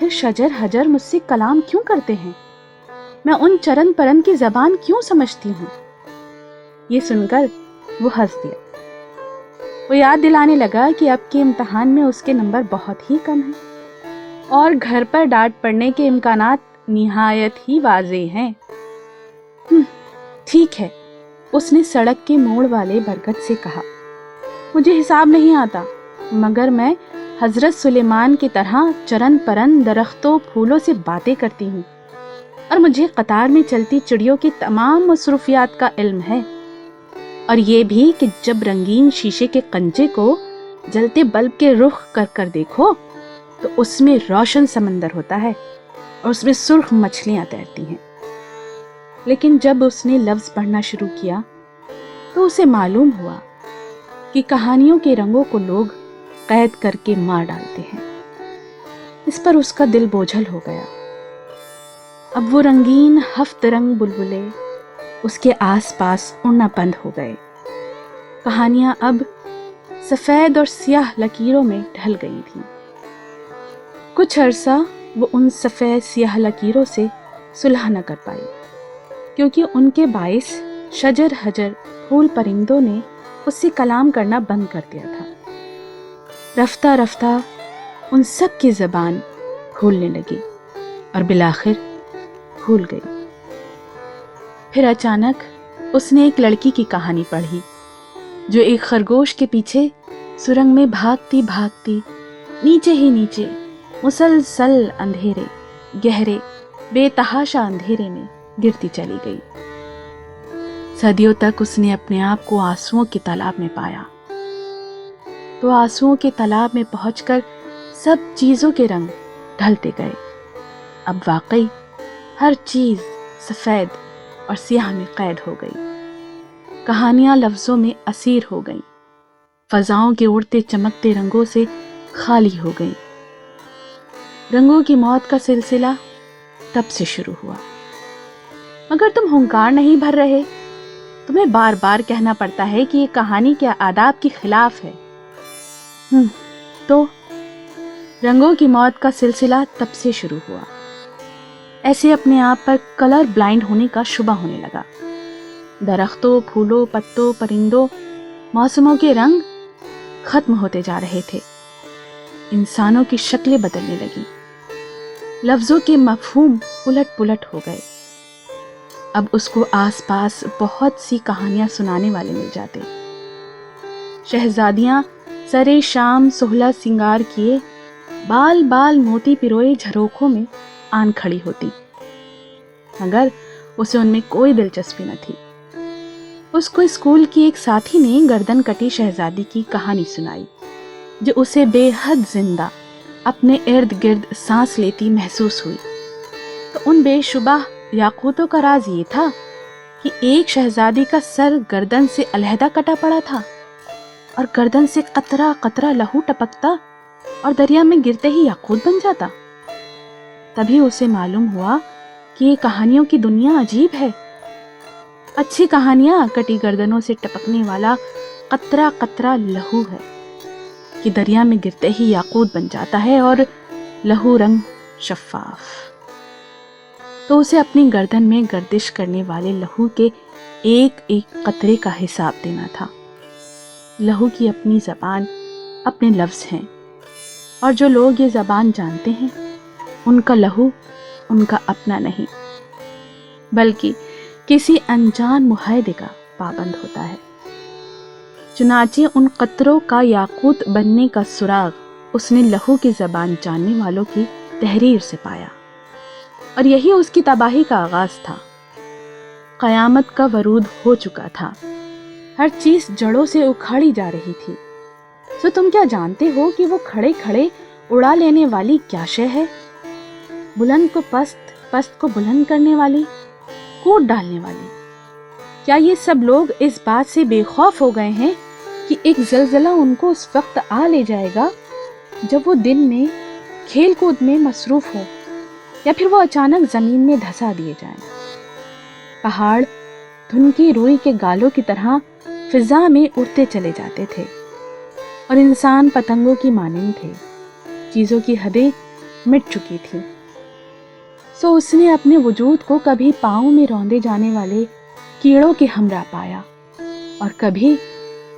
پھر شجر حجر مجھ سے کلام کیوں کرتے ہیں؟ میں ان چرن پرن کی زبان کیوں سمجھتی ہوں؟ یہ سن کر وہ ہنس دیا۔ وہ یاد دلانے لگا کہ اب کے امتحان میں اس کے نمبر بہت ہی کم ہیں اور گھر پر ڈانٹ پڑنے کے امکانات نہایت ہی واضح ہیں۔ ٹھیک ہے، اس نے سڑک کے موڑ والے برگد سے کہا، مجھے حساب نہیں آتا، مگر میں حضرت سلیمان کی طرح چرن پرن درختوں پھولوں سے باتیں کرتی ہوں، اور مجھے قطار میں چلتی چڑیوں کی تمام مصروفیات کا علم ہے، اور یہ بھی کہ جب رنگین شیشے کے کنچے کو جلتے بلب کے رخ کر کر دیکھو تو اس میں روشن سمندر ہوتا ہے اور اس میں سرخ مچھلیاں تیرتی ہیں۔ لیکن جب اس نے لفظ پڑھنا شروع کیا تو اسے معلوم ہوا کہ کہانیوں کے رنگوں کو لوگ قید کر کے مار ڈالتے ہیں۔ اس پر اس کا دل بوجھل ہو گیا۔ اب وہ رنگین ہفت رنگ بلبلے اس کے آس پاس اڑنا بند ہو گئے۔ کہانیاں اب سفید اور سیاہ لکیروں میں ڈھل گئی تھیں۔ کچھ عرصہ وہ ان سفید سیاہ لکیروں سے صلح نہ کر پائی، کیونکہ ان کے باعث شجر حجر پھول پرندوں نے اس سے کلام کرنا بند کر دیا تھا۔ رفتہ رفتہ ان سب کی زبان کھولنے لگی اور بالآخر کھول گئی۔ پھر اچانک اس نے ایک لڑکی کی کہانی پڑھی جو ایک خرگوش کے پیچھے سرنگ میں بھاگتی بھاگتی نیچے ہی نیچے مسلسل اندھیرے گہرے بے تحاشا اندھیرے میں گرتی چلی گئی۔ صدیوں تک اس نے اپنے آپ کو آنسوؤں کے تالاب میں پایا، تو آنسوؤں کے تالاب میں پہنچ کر سب چیزوں کے رنگ ڈھلتے گئے۔ اب واقعی ہر چیز سفید اور سیاہ میں قید ہو گئی۔ کہانیاں لفظوں میں اسیر ہو گئیں، فضاؤں کے اڑتے چمکتے رنگوں سے خالی ہو گئیں۔ رنگوں کی موت کا سلسلہ تب سے شروع ہوا۔ مگر تم ہنکار نہیں بھر رہے، تمہیں بار بار کہنا پڑتا ہے کہ یہ کہانی کے آداب کے خلاف ہے۔ تو رنگوں کی موت کا سلسلہ تب سے شروع ہوا۔ ایسے اپنے آپ پر کلر بلائنڈ ہونے کا شبہ ہونے لگا۔ درختوں، پھولوں، پتوں، پرندوں، موسموں کے رنگ ختم ہوتے جا رہے تھے۔ انسانوں کی شکلیں بدلنے لگی، لفظوں کے مفہوم الٹ پلٹ ہو گئے۔ اب اس کو آس پاس بہت سی کہانیاں سنانے والے مل جاتے۔ شہزادیاں سرے شام سہلا سنگار کیے بال بال موتی پروئے جھروکھوں میں آن کھڑی ہوتی، مگر اسے ان میں کوئی دلچسپی نہ تھی۔ اس کو اسکول کی ایک ساتھی نے گردن کٹی شہزادی کی کہانی سنائی جو اسے بے حد زندہ اپنے ارد گرد سانس لیتی محسوس ہوئی۔ تو ان بے شبہ یاقوتوں کا راز یہ تھا کہ ایک شہزادی کا سر گردن سے علیحدہ کٹا پڑا تھا اور گردن سے قطرہ قطرہ لہو ٹپکتا اور دریا میں گرتے ہی یاقوت بن جاتا۔ تبھی اسے معلوم ہوا کہ یہ کہانیوں کی دنیا عجیب ہے۔ اچھی کہانیاں کٹی گردنوں سے ٹپکنے والا قطرہ قطرہ لہو ہے کہ دریا میں گرتے ہی یاقوت بن جاتا ہے اور لہو رنگ شفاف۔ تو اسے اپنی گردن میں گردش کرنے والے لہو کے ایک ایک قطرے کا حساب دینا تھا۔ لہو کی اپنی زبان، اپنے لفظ ہیں، اور جو لوگ یہ زبان جانتے ہیں ان کا لہو ان کا اپنا نہیں، بلکہ کسی انجان معاہدے کا پابند ہوتا ہے۔ چنانچہ ان قطروں کا یاقوت بننے کا سراغ اس نے لہو کی زبان جاننے والوں کی تحریر سے پایا، اور یہی اس کی تباہی کا آغاز تھا۔ قیامت کا ورود ہو چکا تھا، ہر چیز جڑوں سے اکھاڑی جا رہی تھی۔ سو تم کیا جانتے ہو کہ وہ کھڑے کھڑے اڑا لینے والی کیا شے ہے؟ بلند کو پست، پست کو بلند کرنے والی، کوٹ ڈالنے والی۔ کیا یہ سب لوگ اس بات سے بے خوف ہو گئے ہیں کہ ایک زلزلہ ان کو اس وقت آ لے جائے گا جب وہ دن میں کھیل کود میں مصروف ہو، یا پھر وہ اچانک زمین میں دھسا دیے جائیں؟ پہاڑ دھن کی روئی کے گالوں کی طرح فضا میں اڑتے چلے جاتے تھے، اور انسان پتنگوں کی مانند تھے۔ چیزوں کی حدیں مٹ چکی تھی۔ سو اس نے اپنے وجود کو کبھی پاؤں میں روندے جانے والے کیڑوں کے ہمراہ پایا اور کبھی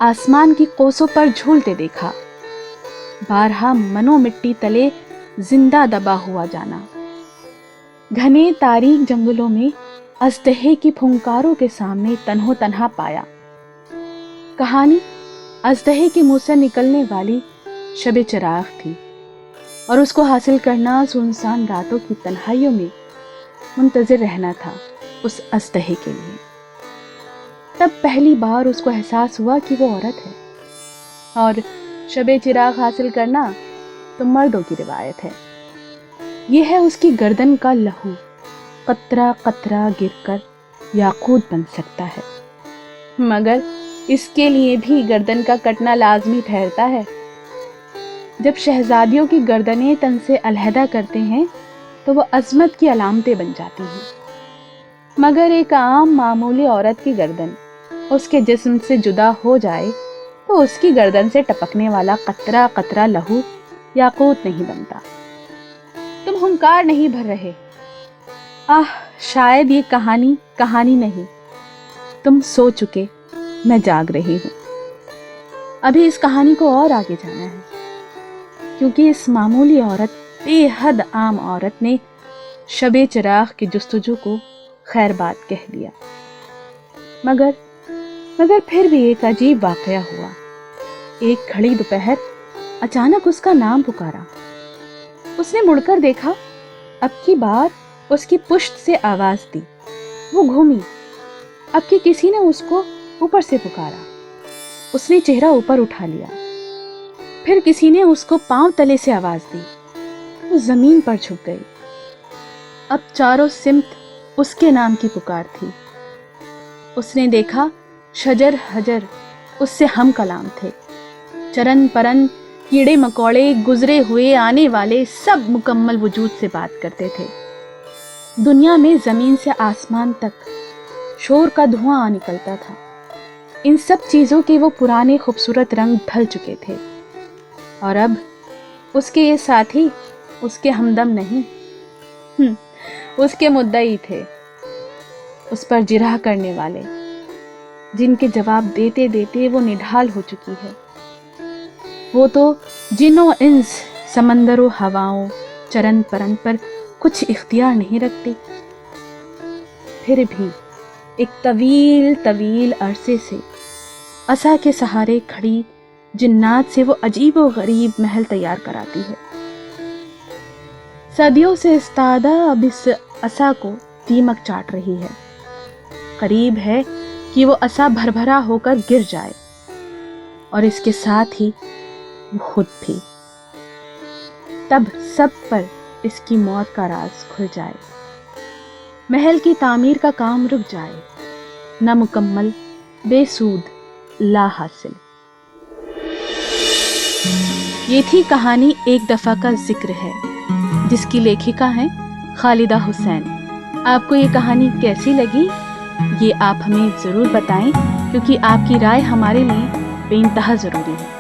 آسمان کی قوسوں پر جھولتے دیکھا، بارہا منو مٹی تلے زندہ دبا ہوا جانا، گھنے تاریک جنگلوں میں اژدہے کی پھنکاروں کے سامنے تنہو تنہا پایا۔ کہانی اژدہے کے منہ سے نکلنے والی شب چراغ تھی اور اس کو حاصل کرنا سنسان راتوں کی تنہائیوں میں منتظر رہنا تھا اس اژدہے کے لیے۔ تب پہلی بار اس کو احساس ہوا کہ وہ عورت ہے اور شب چراغ حاصل کرنا تو مردوں کی روایت ہے۔ یہ ہے اس کی گردن کا لہو، قطرہ قطرہ گر کر یاقوت بن سکتا ہے، مگر اس کے لیے بھی گردن کا کٹنا لازمی ٹھہرتا ہے۔ جب شہزادیوں کی گردنیں تن سے علیحدہ کرتے ہیں تو وہ عظمت کی علامتیں بن جاتی ہیں، مگر ایک عام معمولی عورت کی گردن اس کے جسم سے جدا ہو جائے تو اس کی گردن سے ٹپکنے والا قطرہ قطرہ لہو یاقوت نہیں بنتا۔ تم ہنکار نہیں بھر رہے۔ شاید یہ کہانی نہیں، تم سو چکے، میں جاگ رہی ہوں۔ ابھی اس کہانی کو اور آگے جانا ہے، کیونکہ اس معمولی عورت، بے حد عام عورت نے شب چراغ کی جستجو کو خیر بات کہہ دیا۔ مگر پھر بھی ایک عجیب واقعہ ہوا۔ ایک کھڑی دوپہر اچانک اس کا نام پکارا۔ اس نے مڑ کر دیکھا، اب کی بار اس کی پشت سے آواز دی۔ وہ گھومی، اب کی کسی نے اس کو اوپر سے پکارا۔ اس نے چہرہ اوپر اٹھا لیا، پھر کسی نے اس کو پاؤں تلے سے آواز دی۔ وہ زمین پر چھپ گئی۔ اب چاروں سمت اس کے نام کی پکار تھی۔ اس نے دیکھا شجر حجر اس سے ہم کلام تھے، چرن پرن کیڑے مکوڑے گزرے ہوئے آنے والے سب مکمل وجود سے بات کرتے تھے۔ دنیا میں زمین سے آسمان تک شور کا دھواں آ نکلتا تھا۔ ان سب چیزوں کے وہ پرانے خوبصورت رنگ ڈھل چکے تھے، اور اب اس کے یہ ساتھی اس کے ہمدم نہیں، اس کے مدعی تھے، اس پر جرح کرنے والے، جن کے جواب دیتے دیتے وہ نڈھال ہو چکی ہے۔ وہ تو جن و انس، سمندر و ہواؤں، چرن پرن پر کچھ اختیار نہیں رکھتی۔ پھر بھی ایک طویل طویل عرصے سے عصا کے سہارے کھڑی جنات سے وہ عجیب و غریب محل تیار کراتی ہے۔ صدیوں سے استادہ اب اس عصا کو دیمک چاٹ رہی ہے۔ قریب ہے کہ وہ عصا بھربھرا ہو کر گر جائے، اور اس کے ساتھ ہی وہ خود بھی۔ تب سب پر اس کی موت کا راز کھل جائے، محل کی تعمیر کا کام رک جائے، نہ مکمل، بے سود، لا حاصل۔ یہ تھی کہانی ایک دفعہ کا ذکر ہے، جس کی لیکھکا ہیں خالدہ حسین۔ آپ کو یہ کہانی کیسی لگی یہ آپ ہمیں ضرور بتائیں، کیونکہ آپ کی رائے ہمارے لیے بے انتہا ضروری ہے۔